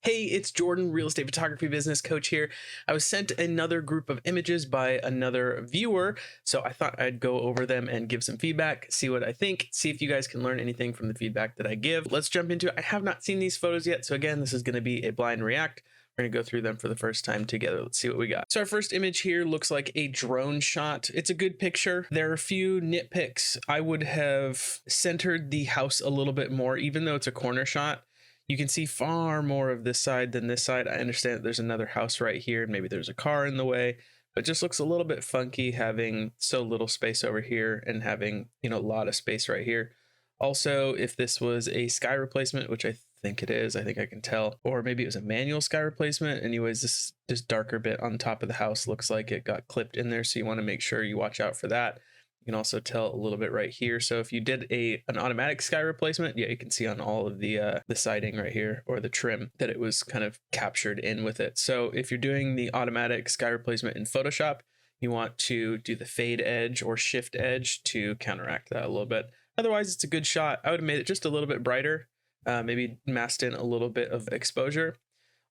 Hey, it's Jordan, real estate photography business coach here. I was sent another group of images by another viewer, so I thought I'd go over them and give some feedback, see what I think, see if you guys can learn anything from the feedback that I give. Let's jump into it. I have not seen these photos yet, so again, this is going to be a blind react. We're going to go through them for the first time together. Let's see what we got. So our first image here looks like a drone shot. It's a good picture. There are a few nitpicks. I would have centered the house a little bit more, even though it's a corner shot. You can see far more of this side than this side. I understand that there's another house right here, and maybe there's a car in the way, but it just looks a little bit funky having so little space over here and having, a lot of space right here. Also, if this was a sky replacement, which I think it is, I think I can tell, or maybe it was a manual sky replacement. Anyways, this darker bit on top of the house looks like it got clipped in there, so you want to make sure you watch out for that. You can also tell a little bit right here. So if you did an automatic sky replacement, yeah, you can see on all of the siding right here, or the trim, that it was kind of captured in with it. So if you're doing the automatic sky replacement in Photoshop, you want to do the fade edge or shift edge to counteract that a little bit. Otherwise, it's a good shot. I would have made it just a little bit brighter, maybe masked in a little bit of exposure.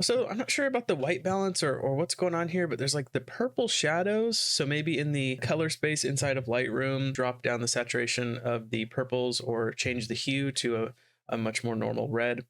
So I'm not sure about the white balance or what's going on here, but there's like the purple shadows. So maybe in the color space inside of Lightroom, drop down the saturation of the purples or change the hue to a much more normal red.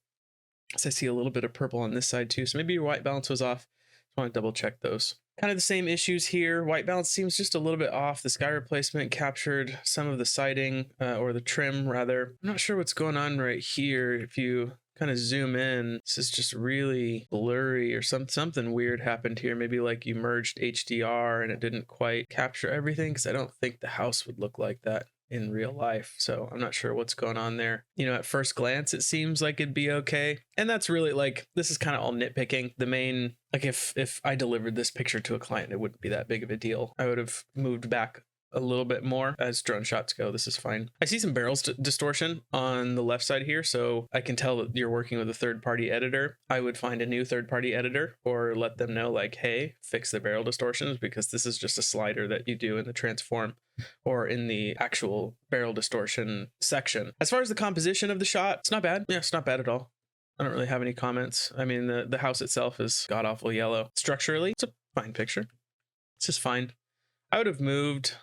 So I see a little bit of purple on this side too. So maybe your white balance was off. Just want to double check those. Kind of the same issues here. White balance seems just a little bit off. The sky replacement captured some of the siding or the trim rather. I'm not sure what's going on right here. If you kind of zoom in, this is just really blurry, or something weird happened here. Maybe like you merged HDR and it didn't quite capture everything, because I don't think the house would look like that in real life. So I'm not sure what's going on there. At first glance, it seems like it'd be okay. And that's really like, this is kind of all nitpicking. The main, like if I delivered this picture to a client, it wouldn't be that big of a deal. I would have moved back a little bit more as drone shots go. This is fine. I see some barrels distortion on the left side here, so I can tell that you're working with a third-party editor. I would find a new third-party editor or let them know like, hey, fix the barrel distortions, because this is just a slider that you do in the transform or in the actual barrel distortion section. As far as the composition of the shot, it's not bad. Yeah, it's not bad at all. I don't really have any comments. I mean, the house itself is god-awful yellow. Structurally, it's a fine picture. It's just fine. I would have moved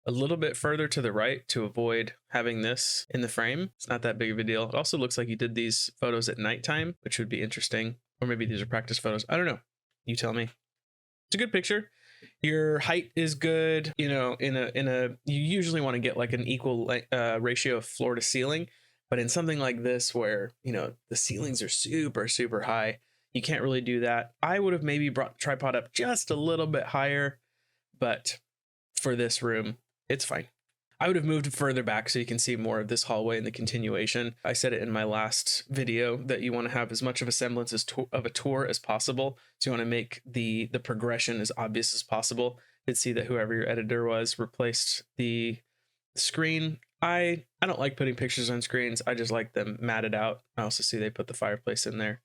a little bit further to the right to avoid having this in the frame. It's not that big of a deal. It also looks like you did these photos at nighttime, which would be interesting. Or maybe these are practice photos. I don't know. You tell me. It's a good picture. Your height is good. You usually want to get like an equal ratio of floor to ceiling, but in something like this where, the ceilings are super, super high, you can't really do that. I would have maybe brought the tripod up just a little bit higher, but for this room, it's fine. I would have moved further back so you can see more of this hallway and the continuation. I said it in my last video that you want to have as much of a semblance of a tour as possible. So you want to make the progression as obvious as possible. You can see that whoever your editor was replaced the screen. I don't like putting pictures on screens. I just like them matted out. I also see they put the fireplace in there.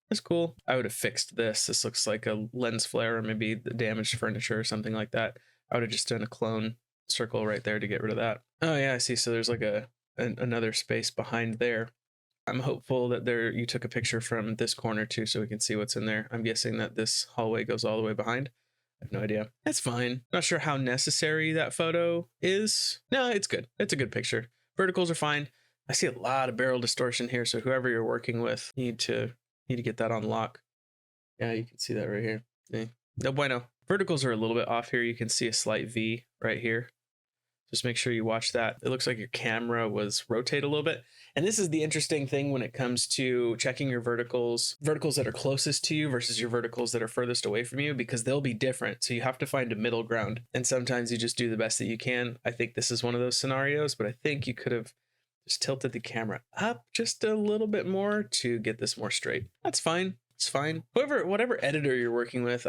That's cool. I would have fixed this. This looks like a lens flare or maybe the damaged furniture or something like that. I would have just done a clone circle right there to get rid of that. Oh yeah, I see. So there's like another space behind there. I'm hopeful that you took a picture from this corner too, so we can see what's in there. I'm guessing that this hallway goes all the way behind. I have no idea. That's fine. Not sure how necessary that photo is. No, it's good. It's a good picture. Verticals are fine. I see a lot of barrel distortion here, so whoever you're working with, you need to get that on lock. Yeah, you can see that right here. See? No bueno. Verticals are a little bit off here. You can see a slight V right here. Just make sure you watch that. It looks like your camera was rotate a little bit. And this is the interesting thing when it comes to checking your verticals that are closest to you versus your verticals that are furthest away from you, because they'll be different. So you have to find a middle ground. And sometimes you just do the best that you can. I think this is one of those scenarios, but I think you could have just tilted the camera up just a little bit more to get this more straight. That's fine. It's fine. Whatever editor you're working with,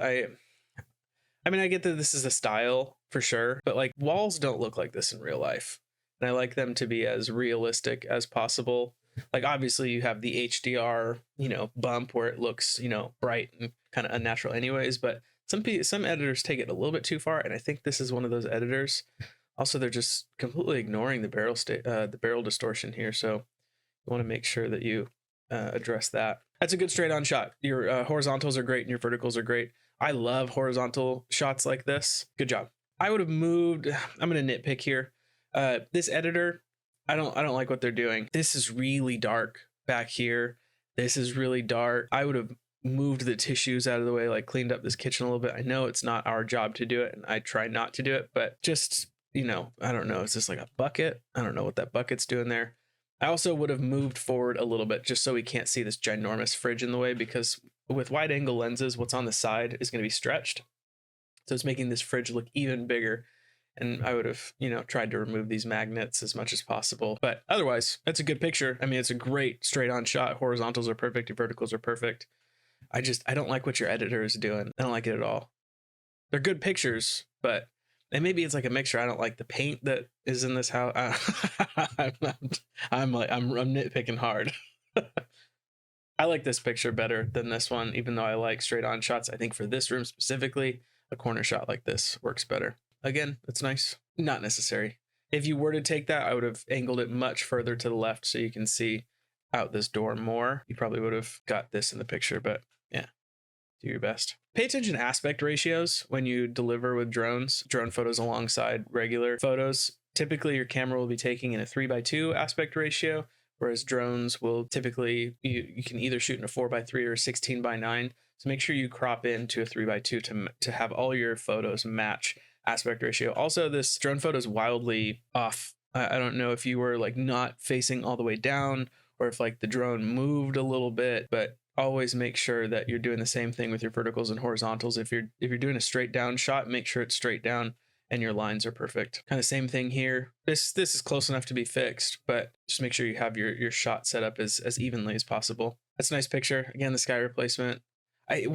I mean, I get that this is a style for sure, but like walls don't look like this in real life. And I like them to be as realistic as possible. Like obviously you have the HDR, bump where it looks, bright and kind of unnatural anyways, but some editors take it a little bit too far. And I think this is one of those editors. Also, they're just completely ignoring the barrel distortion here. So you want to make sure that you address that. That's a good straight on shot. Your horizontals are great and your verticals are great. I love horizontal shots like this. Good job. I would have moved, I'm going to nitpick here. This editor, I don't like what they're doing. This is really dark back here. This is really dark. I would have moved the tissues out of the way, like cleaned up this kitchen a little bit. I know it's not our job to do it, and I try not to do it, but just, you know, I don't know. Is this like a bucket? I don't know what that bucket's doing there. I also would have moved forward a little bit just so we can't see this ginormous fridge in the way, because with wide angle lenses, what's on the side is going to be stretched. So it's making this fridge look even bigger. And I would have, you know, tried to remove these magnets as much as possible. But otherwise, that's a good picture. I mean, it's a great straight on shot. Horizontals are perfect. Your verticals are perfect. I don't like what your editor is doing. I don't like it at all. They're good pictures, but and maybe it's like a mixture. I don't like the paint that is in this house. I'm nitpicking hard. I like this picture better than this one, even though I like straight on shots. I think for this room specifically, a corner shot like this works better. Again, it's nice. Not necessary. If you were to take that, I would have angled it much further to the left so you can see out this door more. You probably would have got this in the picture, but yeah, do your best. Pay attention to aspect ratios when you deliver with drones, drone photos alongside regular photos. Typically, your camera will be taking in a 3:2 aspect ratio, whereas drones will typically, you can either shoot in a 4:3 or a 16:9. So make sure you crop into a 3:2 to have all your photos match aspect ratio. Also, this drone photo is wildly off. I don't know if you were like not facing all the way down or if like the drone moved a little bit, but always make sure that you're doing the same thing with your verticals and horizontals. If you're doing a straight down shot, make sure it's straight down and your lines are perfect. Kind of same thing here. This is close enough to be fixed, but just make sure you have your shot set up as evenly as possible. That's a nice picture. Again, the sky replacement. I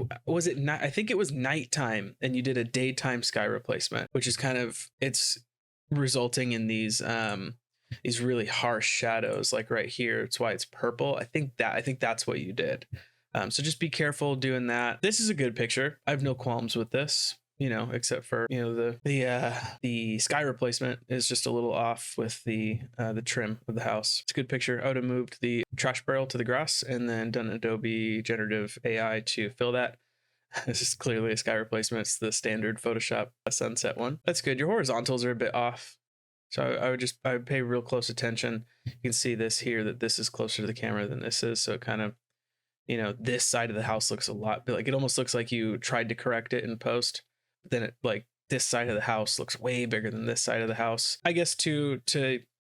think it was nighttime and you did a daytime sky replacement, which is kind of, it's resulting in these really harsh shadows like right here. It's why it's purple. I think that's what you did. So just be careful doing that. This is a good picture. I have no qualms with this, you know, except for, you know, the sky replacement is just a little off with the trim of the house. It's a good picture. I would have moved the trash barrel to the grass and then done Adobe generative AI to fill that. This is clearly a sky replacement. It's the standard Photoshop sunset one. That's good. Your horizontals are a bit off. So I would pay real close attention. You can see this here, that this is closer to the camera than this is. So it kind of, you know, this side of the house looks a lot, like it almost looks like you tried to correct it in post. But then it, like, this side of the house looks way bigger than this side of the house. I guess to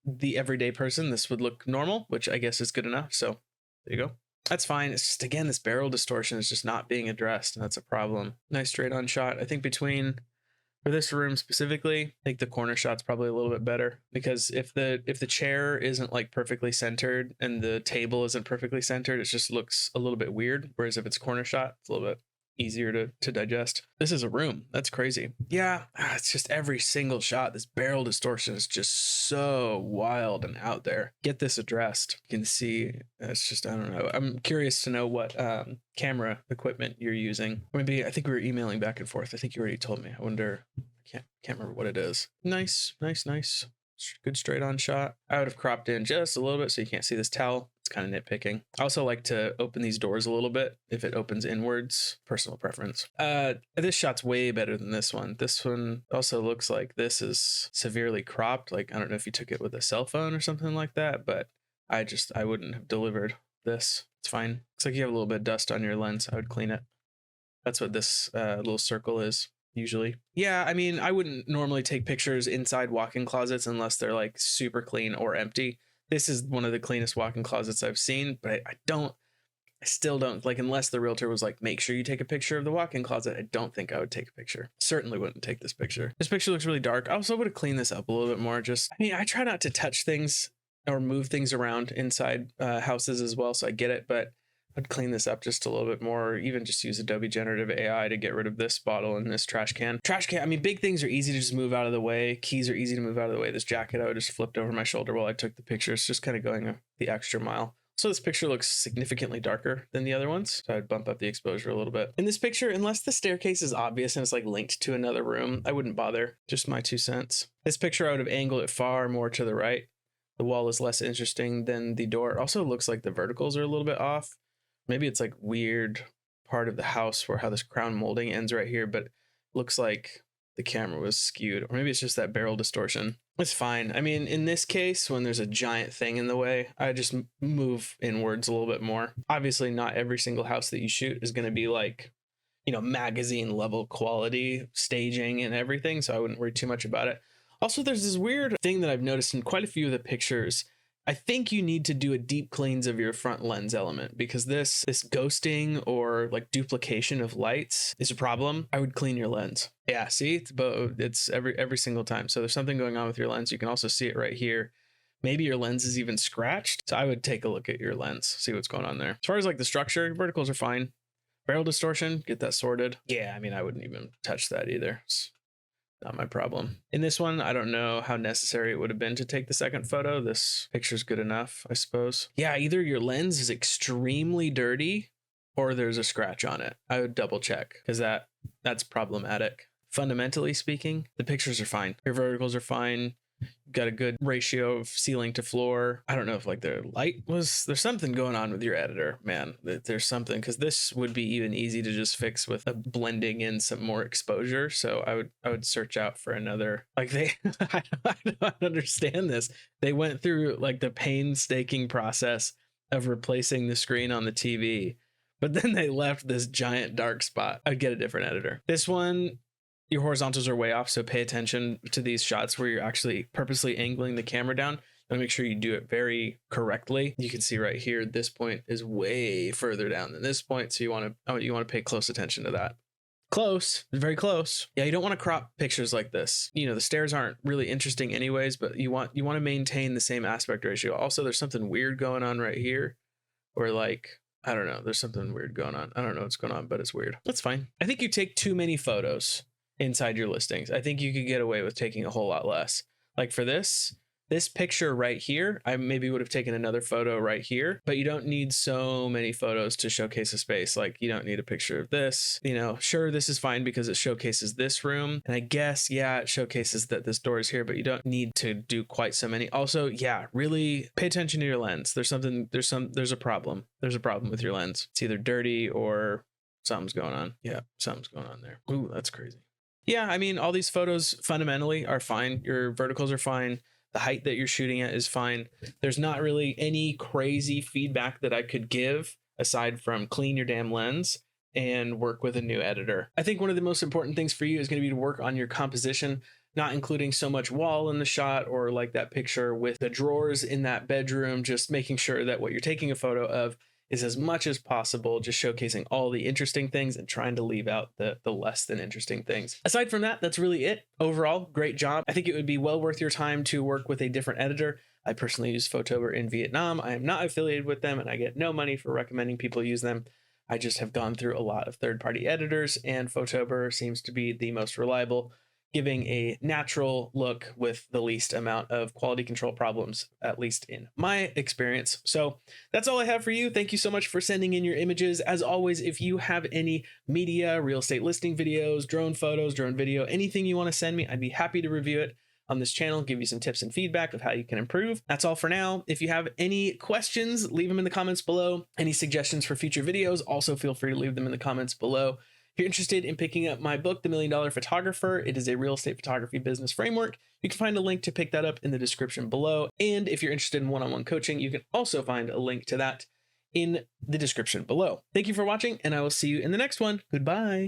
the everyday person, this would look normal, which I guess is good enough. So there you go. That's fine. It's just, again, this barrel distortion is just not being addressed, and that's a problem. Nice straight on shot. I think for this room specifically, I think the corner shot's probably a little bit better, because if the chair isn't like perfectly centered and the table isn't perfectly centered, it just looks a little bit weird. Whereas if it's corner shot, it's a little bit easier to digest. This is a room. That's crazy. Yeah, it's just every single shot. This barrel distortion is just so wild and out there. Get this addressed. You can see it's just, I don't know. I'm curious to know what camera equipment you're using. Maybe, I think we were emailing back and forth. I think you already told me. I wonder, I can't remember what it is. Nice. Good straight on shot. I would have cropped in just a little bit so you can't see this towel. It's kind of nitpicking. I also like to open these doors a little bit if it opens inwards. Personal preference. This shot's way better than this one. This one also looks like this is severely cropped. Like, I don't know if you took it with a cell phone or something like that, but I wouldn't have delivered this. It's fine. Looks like you have a little bit of dust on your lens. I would clean it. That's what this little circle is. Usually. Yeah, I mean, I wouldn't normally take pictures inside walk-in closets unless they're like super clean or empty. This is one of the cleanest walk-in closets I've seen, but I still don't, like, unless the realtor was like, make sure you take a picture of the walk-in closet, I don't think I would take a picture. Certainly wouldn't take this picture. This picture looks really dark. I also would have cleaned this up a little bit more. I mean, I try not to touch things or move things around inside houses as well, so I get it, but I'd clean this up just a little bit more, or even just use Adobe generative AI to get rid of this bottle and this trash can. I mean, big things are easy to just move out of the way. Keys are easy to move out of the way. This jacket I would just flipped over my shoulder while I took the picture. It's just kind of going the extra mile. So this picture looks significantly darker than the other ones. So I'd bump up the exposure a little bit. In this picture, unless the staircase is obvious and it's like linked to another room, I wouldn't bother. Just my 2 cents. This picture, I would have angled it far more to the right. The wall is less interesting than the door. It also looks like the verticals are a little bit off. maybe it's like weird part of the house where how this crown molding ends right here, but it looks like the camera was skewed, or maybe it's just that barrel distortion. It's fine. I mean, in this case, when there's a giant thing in the way, I just move inwards a little bit more. Obviously, not every single house that you shoot is going to be like, you know, magazine level quality staging and everything, so I wouldn't worry too much about it. Also, there's this weird thing that I've noticed in quite a few of the pictures. I think you need to do a deep cleans of your front lens element, because this ghosting or like duplication of lights is a problem. I would clean your lens. Yeah, see, it's every single time. So there's something going on with your lens. You can also see it right here. Maybe your lens is even scratched. So I would take a look at your lens, see what's going on there. As far as like the structure, verticals are fine. Barrel distortion, get that sorted. Yeah, I mean, I wouldn't even touch that either. It's not my problem. In this one, I don't know how necessary it would have been to take the second photo. This picture's good enough, I suppose. Yeah, either your lens is extremely dirty or there's a scratch on it. I would double check, because that's problematic. Fundamentally speaking, the pictures are fine. Your verticals are fine. Got a good ratio of ceiling to floor. I don't know if like there's something going on with your editor, man. There's something, because this would be even easy to just fix with blending in some more exposure. So I would search out for another, like I don't understand this. They went through like the painstaking process of replacing the screen on the TV, but then they left this giant dark spot. I'd get a different editor. This one, your horizontals are way off, so pay attention to these shots where you're actually purposely angling the camera down, and make sure you do it very correctly. You can see right here, this point is way further down than this point, so you want to pay close attention to that. Close, very close. Yeah, you don't want to crop pictures like this. You know, the stairs aren't really interesting anyways, but you want to maintain the same aspect ratio. Also, there's something weird going on right here, or like, I don't know, there's something weird going on. I don't know what's going on, but it's weird. That's fine. I think you take too many photos inside your listings. I think you could get away with taking a whole lot less. Like for this picture right here, I maybe would have taken another photo right here, but you don't need so many photos to showcase a space. Like you don't need a picture of this, you know, sure, this is fine because it showcases this room. And I guess, yeah, it showcases that this door is here, but you don't need to do quite so many. Also, yeah, really pay attention to your lens. There's a problem. There's a problem with your lens. It's either dirty or something's going on. Yeah, something's going on there. Ooh, that's crazy. Yeah, I mean, all these photos fundamentally are fine. Your verticals are fine. The height that you're shooting at is fine. There's not really any crazy feedback that I could give aside from clean your damn lens and work with a new editor. I think one of the most important things for you is going to be to work on your composition, not including so much wall in the shot or like that picture with the drawers in that bedroom, just making sure that what you're taking a photo of is as much as possible just showcasing all the interesting things and trying to leave out the less than interesting things. Aside from that, that's really it. Overall, great job. I think it would be well worth your time to work with a different editor. I personally use Fotober in Vietnam. I am not affiliated with them and I get no money for recommending people use them. I just have gone through a lot of third-party editors, and Fotober seems to be the most reliable, giving a natural look with the least amount of quality control problems, at least in my experience. So that's all I have for you. Thank you so much for sending in your images. As always, if you have any media, real estate listing videos, drone photos, drone video, anything you want to send me, I'd be happy to review it on this channel, give you some tips and feedback of how you can improve. That's all for now. If you have any questions, leave them in the comments below. Any suggestions for future videos, also feel free to leave them in the comments below. If you're interested in picking up my book, The $1 Million Photographer, it is a real estate photography business framework. You can find a link to pick that up in the description below. And if you're interested in one-on-one coaching, you can also find a link to that in the description below. Thank you for watching, and I will see you in the next one. Goodbye.